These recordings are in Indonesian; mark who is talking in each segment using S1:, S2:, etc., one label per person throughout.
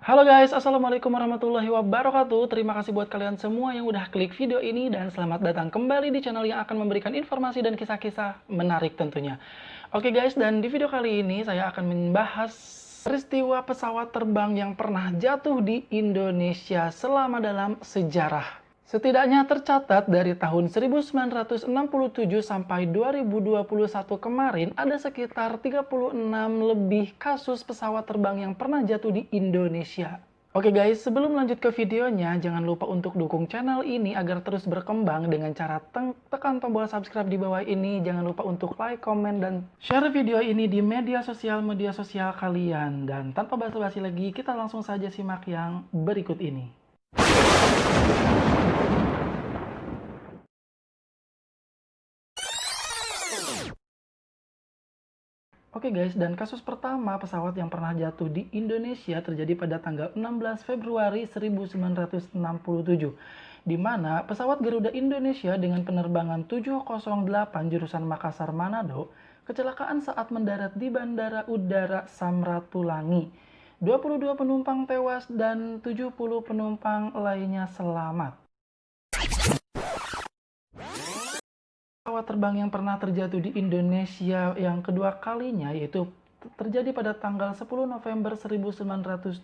S1: Halo guys, assalamualaikum warahmatullahi wabarakatuh. Terima kasih buat kalian semua yang udah klik video ini dan selamat datang kembali di channel yang akan memberikan informasi dan kisah-kisah menarik tentunya. Oke guys, dan di video kali ini saya akan membahas peristiwa pesawat terbang yang pernah jatuh di Indonesia selama dalam sejarah. Setidaknya tercatat dari tahun 1967 sampai 2021 kemarin ada sekitar 36 lebih kasus pesawat terbang yang pernah jatuh di Indonesia. Oke guys, sebelum lanjut ke videonya, jangan lupa untuk dukung channel ini agar terus berkembang dengan cara tekan tombol subscribe di bawah ini. Jangan lupa untuk like, komen, dan share video ini di media sosial kalian. Dan tanpa basa-basi lagi, kita langsung saja simak yang berikut ini. Oke guys, dan kasus pertama pesawat yang pernah jatuh di Indonesia terjadi pada tanggal 16 Februari 1967, di mana pesawat Garuda Indonesia dengan penerbangan 708 jurusan Makassar Manado kecelakaan saat mendarat di Bandara Udara Samratulangi. 22 penumpang tewas dan 70 penumpang lainnya selamat. Pesawat terbang yang pernah terjatuh di Indonesia yang kedua kalinya yaitu terjadi pada tanggal 10 November 1971,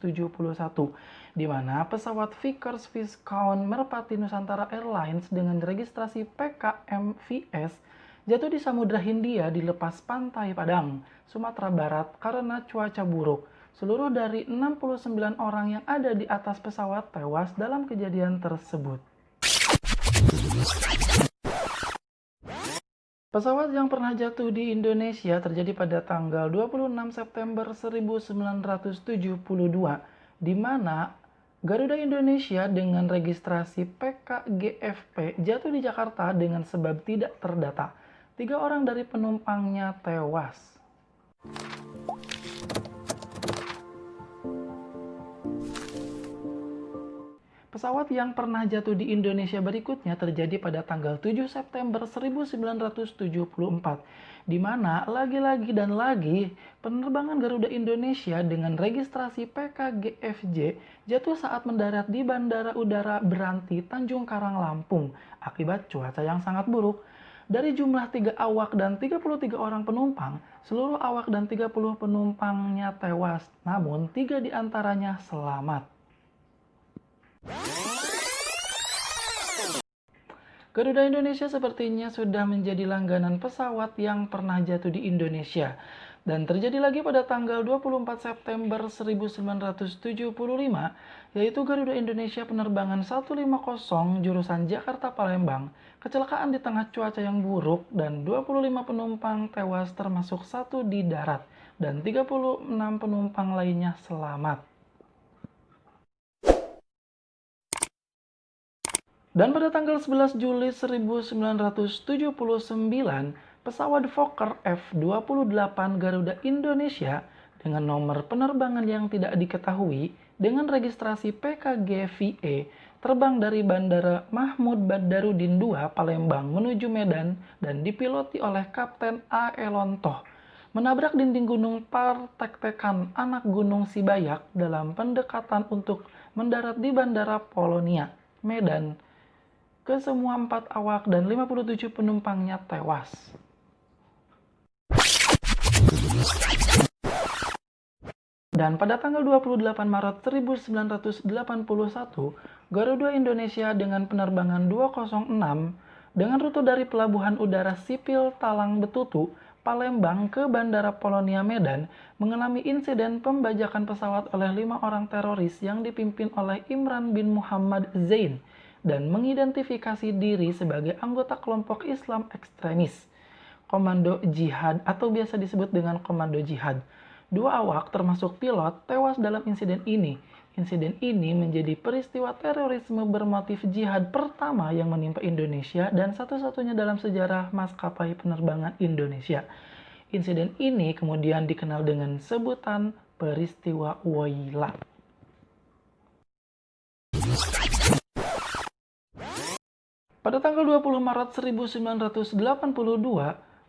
S1: di mana pesawat Vickers Viscount Merpati Nusantara Airlines dengan registrasi PKMVS jatuh di Samudra Hindia di lepas pantai Padang, Sumatera Barat karena cuaca buruk. Seluruh dari 69 orang yang ada di atas pesawat tewas dalam kejadian tersebut. Pesawat yang pernah jatuh di Indonesia terjadi pada tanggal 26 September 1972, di mana Garuda Indonesia dengan registrasi PKGFP jatuh di Jakarta dengan sebab tidak terdata. 3 orang dari penumpangnya tewas. Pesawat yang pernah jatuh di Indonesia berikutnya terjadi pada tanggal 7 September 1974, di mana lagi-lagi dan lagi penerbangan Garuda Indonesia dengan registrasi PKGFJ jatuh saat mendarat di Bandara Udara Beranti, Tanjung Karang, Lampung, akibat cuaca yang sangat buruk. Dari jumlah 3 awak dan 33 orang penumpang, seluruh awak dan 30 penumpangnya tewas, namun 3 diantaranya selamat. Garuda Indonesia sepertinya sudah menjadi langganan pesawat yang pernah jatuh di Indonesia. Dan terjadi lagi pada tanggal 24 September 1975, yaitu Garuda Indonesia penerbangan 150 jurusan Jakarta-Palembang, kecelakaan di tengah cuaca yang buruk dan 25 penumpang tewas termasuk 1 di darat, dan 36 penumpang lainnya selamat. Dan pada tanggal 11 Juli 1979, pesawat Fokker F-28 Garuda Indonesia dengan nomor penerbangan yang tidak diketahui dengan registrasi PKGVE terbang dari Bandara Mahmud Badarudin II, Palembang menuju Medan dan dipiloti oleh Kapten A. Elontoh, menabrak dinding gunung Partektekan, anak gunung Sibayak, dalam pendekatan untuk mendarat di Bandara Polonia, Medan. Kesemua 4 awak dan 57 penumpangnya tewas. Dan pada tanggal 28 Maret 1981, Garuda Indonesia dengan penerbangan 206 dengan rute dari Pelabuhan Udara Sipil Talang Betutu, Palembang ke Bandara Polonia Medan mengalami insiden pembajakan pesawat oleh 5 orang teroris yang dipimpin oleh Imran bin Muhammad Zain dan mengidentifikasi diri sebagai anggota kelompok Islam ekstremis, Komando Jihad atau biasa disebut dengan Komando Jihad. 2 awak termasuk pilot tewas dalam insiden ini. Insiden ini menjadi peristiwa terorisme bermotif jihad pertama yang menimpa Indonesia dan satu-satunya dalam sejarah maskapai penerbangan Indonesia. Insiden ini kemudian dikenal dengan sebutan peristiwa Woyla. Pada tanggal 20 Maret 1982,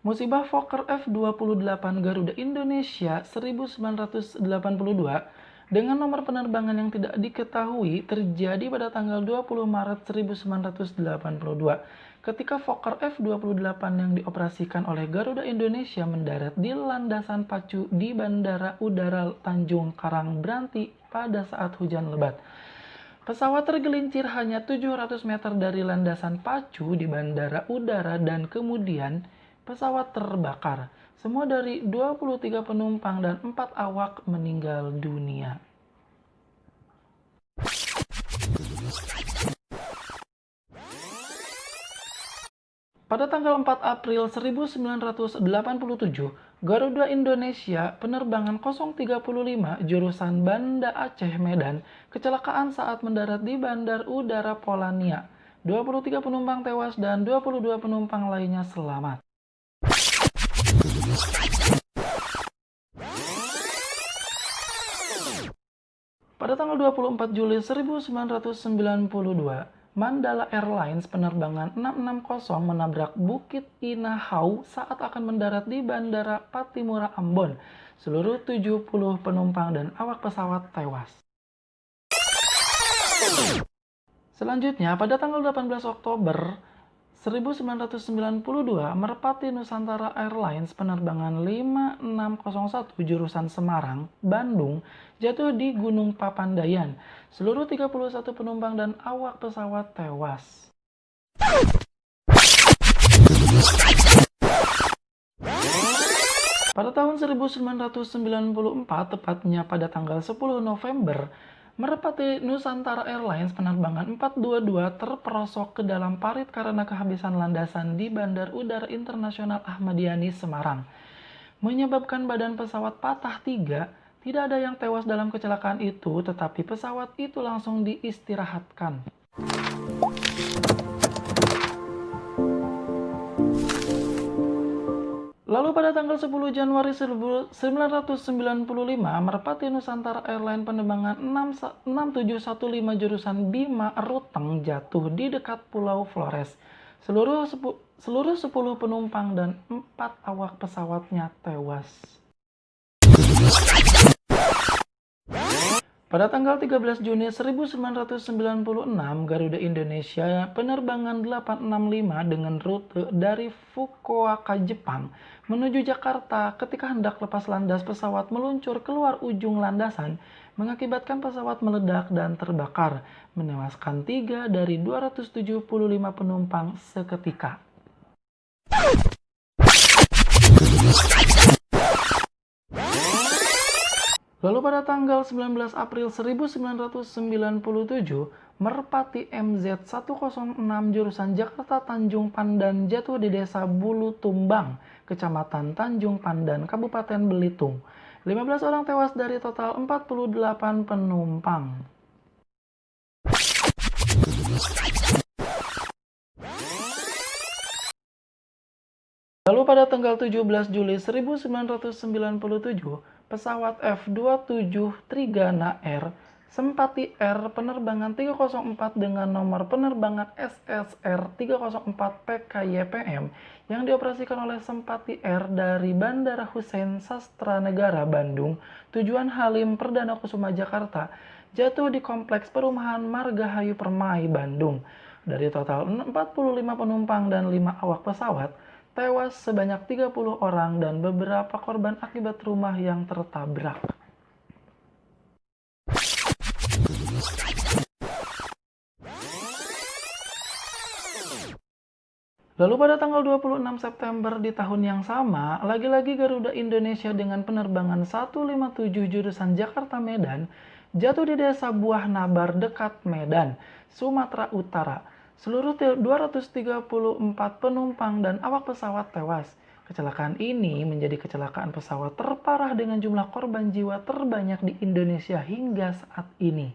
S1: musibah Fokker F-28 Garuda Indonesia 1982 dengan nomor penerbangan yang tidak diketahui terjadi pada tanggal 20 Maret 1982 ketika Fokker F-28 yang dioperasikan oleh Garuda Indonesia mendarat di landasan pacu di Bandara Udara Tanjung Karang Branti pada saat hujan lebat. Pesawat tergelincir hanya 700 meter dari landasan pacu di Bandara Udara dan kemudian pesawat terbakar. Semua dari 23 penumpang dan 4 awak meninggal dunia. Pada tanggal 4 April 1987, Garuda Indonesia penerbangan 035 jurusan Banda Aceh Medan kecelakaan saat mendarat di Bandar Udara Polania. 23 penumpang tewas dan 22 penumpang lainnya selamat. Pada tanggal 24 Juli 1992, Mandala Airlines penerbangan 660 menabrak Bukit Inahau saat akan mendarat di Bandara Patimura Ambon. Seluruh 70 penumpang dan awak pesawat tewas. Selanjutnya, pada tanggal 18 Oktober 1992, Merpati Nusantara Airlines penerbangan 5601 jurusan Semarang, Bandung, jatuh di Gunung Papandayan. Seluruh 31 penumpang dan awak pesawat tewas. Pada tahun 1994, tepatnya pada tanggal 10 November, Merpati Nusantara Airlines penerbangan 422 terperosok ke dalam parit karena kehabisan landasan di Bandar Udara Internasional Ahmad Yani, Semarang. Menyebabkan badan pesawat patah 3, tidak ada yang tewas dalam kecelakaan itu, tetapi pesawat itu langsung diistirahatkan. Lalu pada tanggal 10 Januari 1995, Merpati Nusantara Airlines penerbangan 6715 jurusan Bima Ruteng jatuh di dekat Pulau Flores. Seluruh 10 penumpang dan 4 awak pesawatnya tewas. Pada tanggal 13 Juni 1996, Garuda Indonesia penerbangan 865 dengan rute dari Fukuoka, Jepang, menuju Jakarta ketika hendak lepas landas pesawat meluncur keluar ujung landasan, mengakibatkan pesawat meledak dan terbakar, menewaskan 3 dari 275 penumpang seketika. Lalu pada tanggal 19 April 1997, Merpati MZ106 jurusan Jakarta Tanjung Pandan jatuh di Desa Bulu Tumbang, Kecamatan Tanjung Pandan, Kabupaten Belitung. 15 orang tewas dari total 48 penumpang. Lalu pada tanggal 17 Juli 1997, pesawat F-27 Trigana Air Sempati Air penerbangan 304 dengan nomor penerbangan SSR 304 PKYPM yang dioperasikan oleh Sempati Air dari Bandara Hussein Sastranegara Bandung, tujuan Halim Perdana Kusuma Jakarta, jatuh di kompleks perumahan Margahayu Permai, Bandung. Dari total 45 penumpang dan 5 awak pesawat, tewas sebanyak 30 orang dan beberapa korban akibat rumah yang tertabrak. Lalu pada tanggal 26 September di tahun yang sama, lagi-lagi Garuda Indonesia dengan penerbangan 157 jurusan Jakarta Medan jatuh di Desa Buah Nabar dekat Medan, Sumatera Utara. Seluruh 234 penumpang dan awak pesawat tewas. Kecelakaan ini menjadi kecelakaan pesawat terparah dengan jumlah korban jiwa terbanyak di Indonesia hingga saat ini.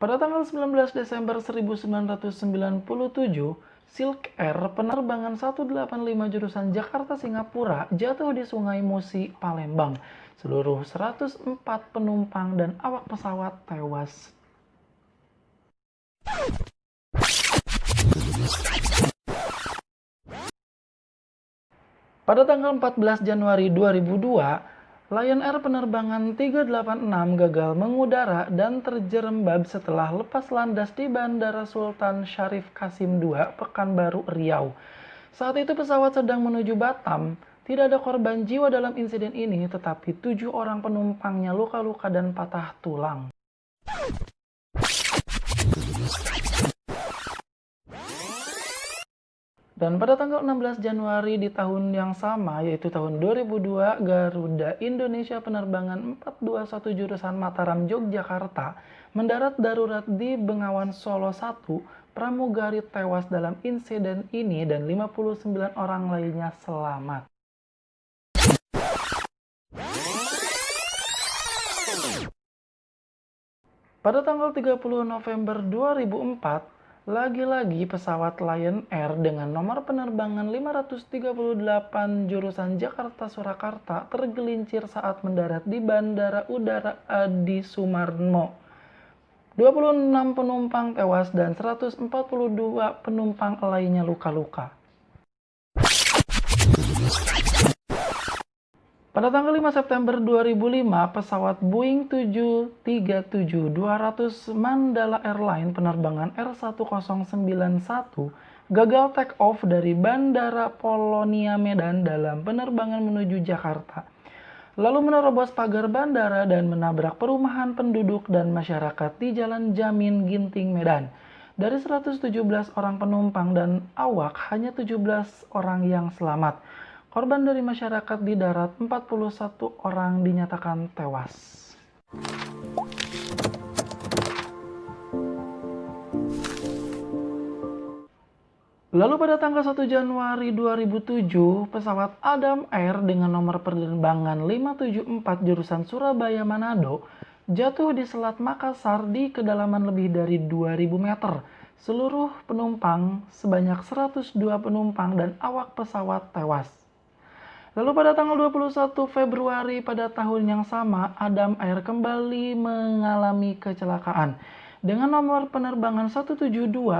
S1: Pada tanggal 19 Desember 1997, Silk Air penerbangan 185 jurusan Jakarta-Singapura jatuh di Sungai Musi, Palembang. Seluruh 104 penumpang dan awak pesawat tewas. Pada tanggal 14 Januari 2002, Lion Air penerbangan 386 gagal mengudara dan terjerembab setelah lepas landas di Bandara Sultan Syarif Kasim II, Pekanbaru, Riau. Saat itu pesawat sedang menuju Batam. Tidak ada korban jiwa dalam insiden ini, tetapi 7 orang penumpangnya luka-luka dan patah tulang. Dan pada tanggal 16 Januari di tahun yang sama, yaitu tahun 2002, Garuda Indonesia penerbangan 421 jurusan Mataram, Yogyakarta mendarat darurat di Bengawan Solo 1. Pramugari tewas dalam insiden ini dan 59 orang lainnya selamat. Pada tanggal 30 November 2004, lagi-lagi pesawat Lion Air dengan nomor penerbangan 538 jurusan Jakarta-Surakarta tergelincir saat mendarat di Bandara Udara Adi Sumarmo. 26 penumpang tewas dan 142 penumpang lainnya luka-luka. Pada tanggal 5 September 2005, pesawat Boeing 737-200 Mandala Airlines penerbangan R1091 gagal take off dari Bandara Polonia Medan dalam penerbangan menuju Jakarta, lalu menerobos pagar bandara dan menabrak perumahan penduduk dan masyarakat di Jalan Jamin, Ginting, Medan. Dari 117 orang penumpang dan awak, hanya 17 orang yang selamat. Korban dari masyarakat di darat, 41 orang dinyatakan tewas. Lalu pada tanggal 1 Januari 2007, pesawat Adam Air dengan nomor penerbangan 574 jurusan Surabaya Manado jatuh di Selat Makassar di kedalaman lebih dari 2000 meter. Seluruh penumpang, sebanyak 102 penumpang dan awak pesawat tewas. Lalu pada tanggal 21 Februari pada tahun yang sama, Adam Air kembali mengalami kecelakaan. Dengan nomor penerbangan 172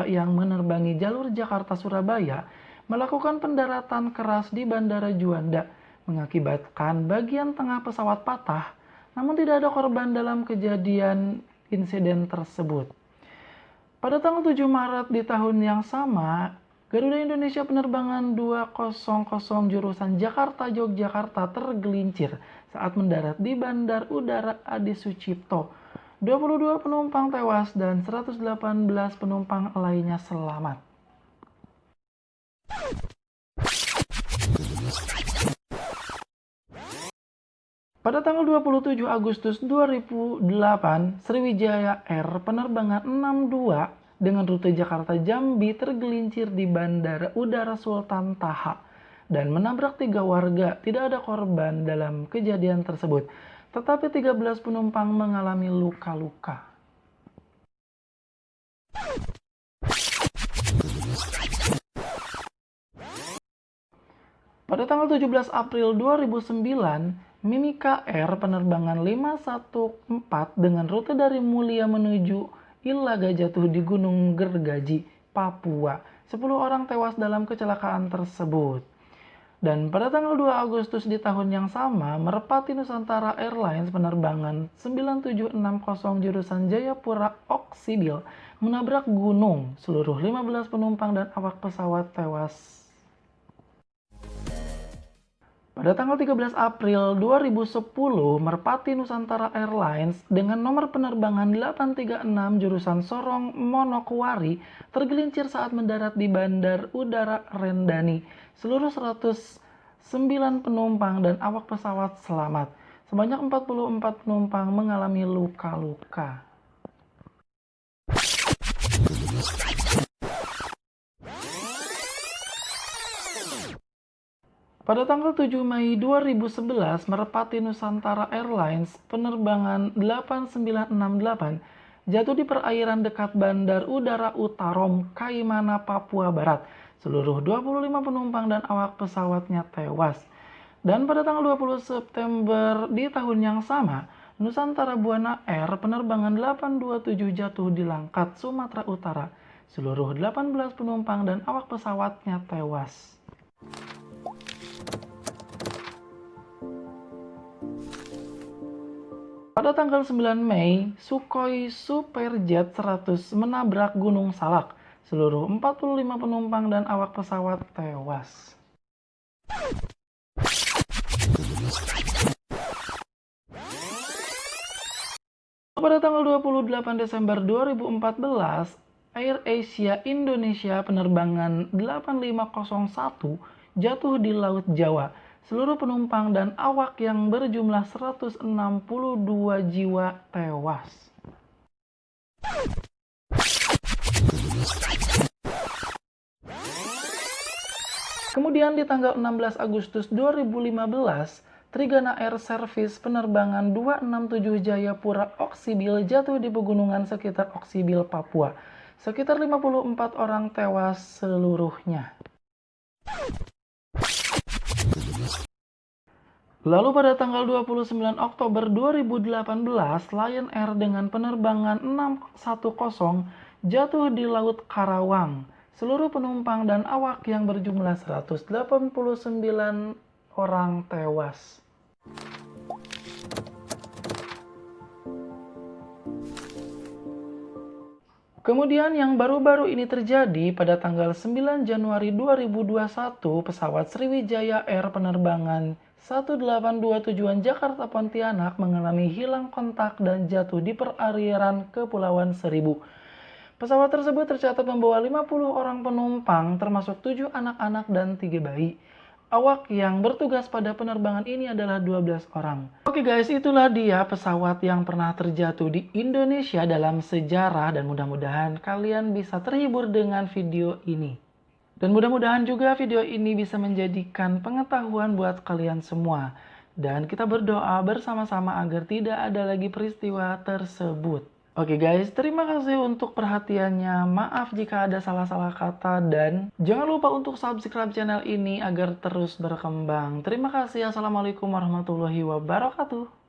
S1: yang menerbangi jalur Jakarta-Surabaya, melakukan pendaratan keras di Bandara Juanda, mengakibatkan bagian tengah pesawat patah, namun tidak ada korban dalam kejadian insiden tersebut. Pada tanggal 7 Maret di tahun yang sama, Garuda Indonesia penerbangan 200 jurusan Jakarta-Yogyakarta tergelincir saat mendarat di Bandar Udara Adi Sucipto. 22 penumpang tewas dan 118 penumpang lainnya selamat. Pada tanggal 27 Agustus 2008, Sriwijaya Air penerbangan 62 dengan rute Jakarta-Jambi tergelincir di Bandara Udara Sultan Taha dan menabrak 3 warga. Tidak ada korban dalam kejadian tersebut, tetapi 13 penumpang mengalami luka-luka. Pada tanggal 17 April 2009, Mimika Air penerbangan 514 dengan rute dari Mulia menuju Ilaga jatuh di Gunung Gergaji, Papua. 10 orang tewas dalam kecelakaan tersebut. Dan pada tanggal 2 Agustus di tahun yang sama, Merpati Nusantara Airlines penerbangan 9760 jurusan Jayapura Oksibil menabrak gunung. Seluruh 15 penumpang dan awak pesawat tewas. Pada tanggal 13 April 2010, Merpati Nusantara Airlines dengan nomor penerbangan 836 jurusan Sorong Manokwari tergelincir saat mendarat di Bandar Udara Rendani. Seluruh 109 penumpang dan awak pesawat selamat. Sebanyak 44 penumpang mengalami luka-luka. Pada tanggal 7 Mei 2011, Merpati Nusantara Airlines penerbangan 8968 jatuh di perairan dekat Bandar Udara Utarom, Kaimana, Papua Barat. Seluruh 25 penumpang dan awak pesawatnya tewas. Dan pada tanggal 20 September di tahun yang sama, Nusantara Buana Air penerbangan 827 jatuh di Langkat, Sumatera Utara. Seluruh 18 penumpang dan awak pesawatnya tewas. Pada tanggal 9 Mei, Sukhoi Superjet 100 menabrak Gunung Salak. Seluruh 45 penumpang dan awak pesawat tewas. Pada tanggal 28 Desember 2014, AirAsia Indonesia penerbangan 8501 jatuh di Laut Jawa. Seluruh penumpang dan awak yang berjumlah 162 jiwa tewas. Kemudian di tanggal 16 Agustus 2015, Trigana Air Service penerbangan 267 Jayapura Oksibil jatuh di pegunungan sekitar Oksibil, Papua. Sekitar 54 orang tewas seluruhnya. Lalu pada tanggal 29 Oktober 2018, Lion Air dengan penerbangan 610 jatuh di Laut Karawang. Seluruh penumpang dan awak yang berjumlah 189 orang tewas. Kemudian yang baru-baru ini terjadi pada tanggal 9 Januari 2021, pesawat Sriwijaya Air penerbangan 182 tujuan Jakarta Pontianak mengalami hilang kontak dan jatuh di perairan Kepulauan Seribu. Pesawat tersebut tercatat membawa 50 orang penumpang, termasuk 7 anak-anak dan 3 bayi. Awak yang bertugas pada penerbangan ini adalah 12 orang. Oke guys, itulah dia pesawat yang pernah terjatuh di Indonesia dalam sejarah, dan mudah-mudahan kalian bisa terhibur dengan video ini. Dan mudah-mudahan juga video ini bisa menjadikan pengetahuan buat kalian semua. Dan kita berdoa bersama-sama agar tidak ada lagi peristiwa tersebut. Oke guys, terima kasih untuk perhatiannya. Maaf jika ada salah-salah kata dan jangan lupa untuk subscribe channel ini agar terus berkembang. Terima kasih. Assalamualaikum warahmatullahi wabarakatuh.